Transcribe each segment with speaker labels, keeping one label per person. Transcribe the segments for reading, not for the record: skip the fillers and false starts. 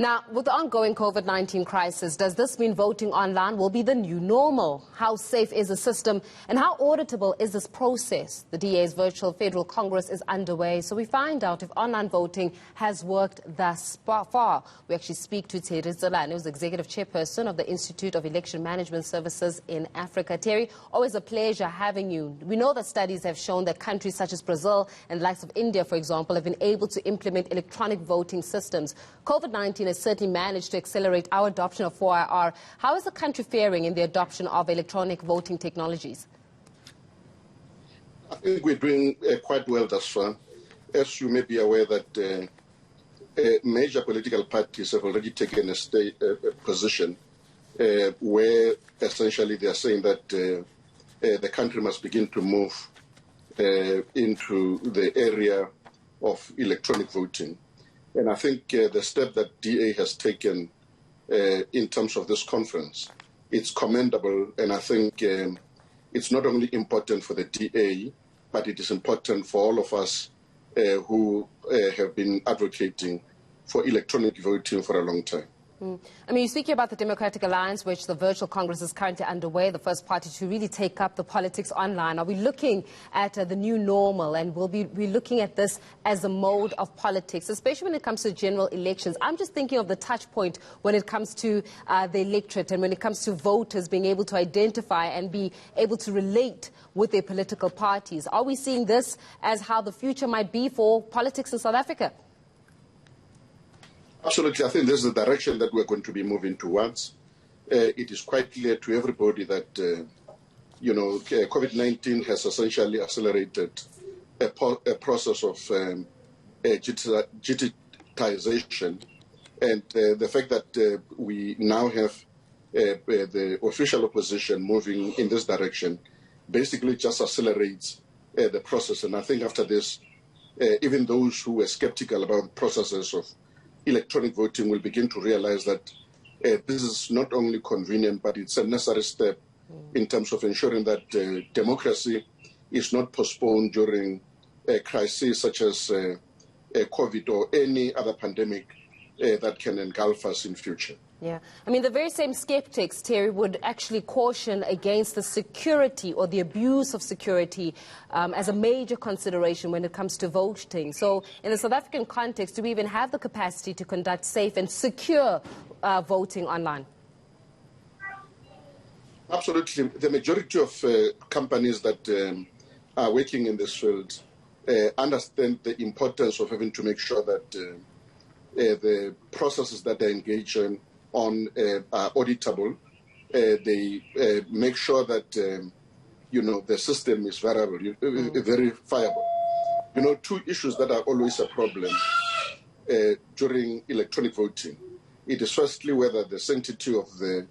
Speaker 1: Now, with the ongoing COVID-19 crisis, does this mean voting online will be the new normal? How safe is the system and how auditable is this process? The DA's virtual Federal Congress is underway, so we find out if online voting has worked thus far. We actually speak to Terry Tselane, who's Executive Chairperson of the Institute of Election Management Services in Africa. Terry, always a pleasure having you. We know that studies have shown that countries such as Brazil and the likes of India, for example, have been able to implement electronic voting systems. COVID-19 has certainly managed to accelerate our adoption of 4IR. How is the country faring in the adoption of electronic voting technologies?
Speaker 2: I think we're doing quite well thus far. As you may be aware that major political parties have already taken a position where essentially they are saying that the country must begin to move into the area of electronic voting. And I think the step that DA has taken in terms of this conference, it's commendable, and I think it's not only important for the DA, but it is important for all of us who have been advocating for electronic voting for a long time.
Speaker 1: I mean, you're speaking about the Democratic Alliance, which the virtual Congress is currently underway, the first party to really take up the politics online. Are we looking at the new normal, and will we be looking at this as a mode of politics, especially when it comes to general elections? I'm just thinking of the touch point when it comes to the electorate and when it comes to voters being able to identify and be able to relate with their political parties. Are we seeing this as how the future might be for politics in South Africa?
Speaker 2: Absolutely. I think this is the direction that we're going to be moving towards. It is quite clear to everybody that, COVID-19 has essentially accelerated a process of digitalisation. And the fact that we now have the official opposition moving in this direction basically just accelerates the process. And I think after this, even those who were skeptical about the processes of electronic voting will begin to realize that this is not only convenient, but it's a necessary step in terms of ensuring that democracy is not postponed during a crisis such as COVID or any other pandemic that can engulf us in future.
Speaker 1: Yeah. I mean, the very same skeptics, Terry, would actually caution against the security or the abuse of security as a major consideration when it comes to voting. So in the South African context, do we even have the capacity to conduct safe and secure voting online? Absolutely.
Speaker 2: The majority of companies that are working in this field understand the importance of having to make sure that the processes that they engage in on are auditable. They make sure that the system is verifiable. Two issues that are always a problem during electronic voting. It is firstly whether the sanctity of the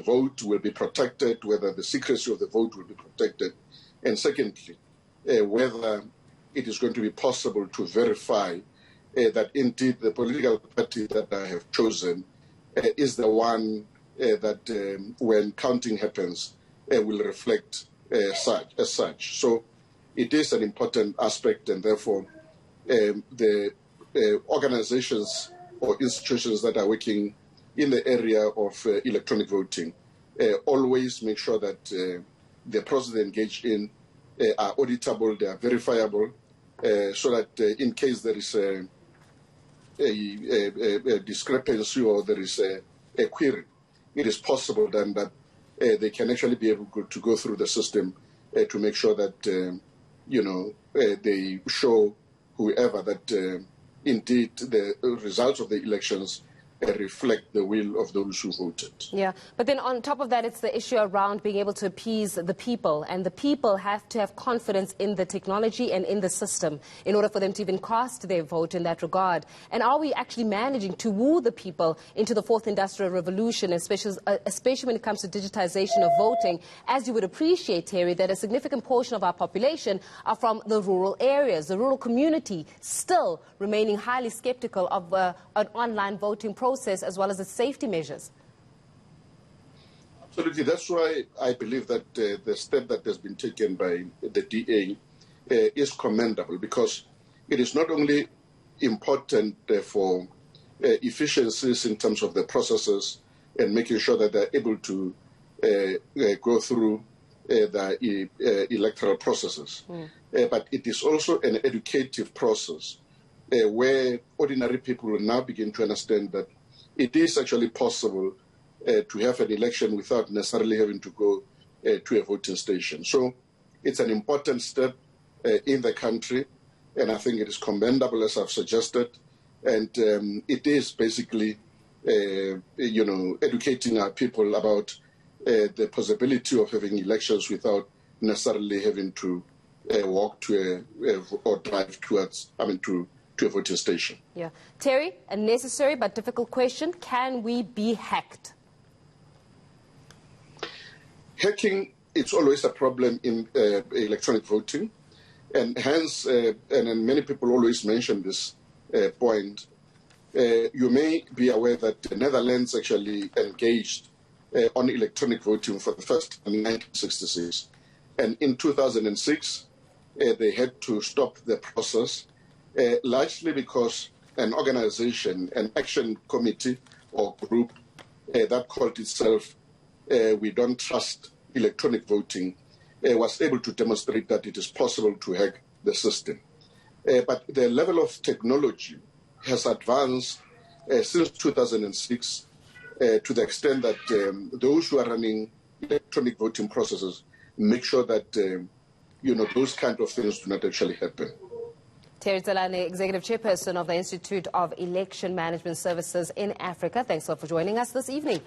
Speaker 2: vote will be protected, whether the secrecy of the vote will be protected, and secondly, whether it is going to be possible to verify that indeed the political party that I have chosen is the one that when counting happens will reflect as such. So it is an important aspect, and therefore the organizations or institutions that are working in the area of electronic voting always make sure that the process they engage in are auditable, they are verifiable, so that in case there is a discrepancy or there is a query, it is possible then that they can actually be able to go through the system to make sure that they show whoever that indeed the results of the elections reflect the will of those who voted.
Speaker 1: Yeah, but then on top of that, it's the issue around being able to appease the people, and the people have to have confidence in the technology and in the system in order for them to even cast their vote in that regard. And are we actually managing to woo the people into the fourth industrial revolution, especially when it comes to digitization of voting? As you would appreciate, Terry, that a significant portion of our population are from the rural areas, the rural community still remaining highly skeptical of an online voting process as well as the safety measures.
Speaker 2: Absolutely. That's why I believe that the step that has been taken by the DA is commendable, because it is not only important for efficiencies in terms of the processes and making sure that they're able to go through the electoral processes. But it is also an educative process where ordinary people will now begin to understand that it is actually possible to have an election without necessarily having to go to a voting station. So it's an important step in the country, and I think it is commendable, as I've suggested, and it is basically, educating our people about the possibility of having elections without necessarily having to walk to or drive towards, to a voting station.
Speaker 1: Yeah. Terry, a necessary but difficult question. Can we be hacked?
Speaker 2: Hacking, it's always a problem in electronic voting, and hence, and many people always mention this point. You may be aware that the Netherlands actually engaged on electronic voting for the first time in 1966. And in 2006, they had to stop the process, largely because an organization, an action committee or group that called itself We Don't Trust Electronic Voting, was able to demonstrate that it is possible to hack the system. But the level of technology has advanced since 2006 to the extent that those who are running electronic voting processes make sure that, those kind of things do not actually happen.
Speaker 1: Terry Tselane, Executive Chairperson of the Institute of Election Management Services in Africa. Thanks a lot for joining us this evening.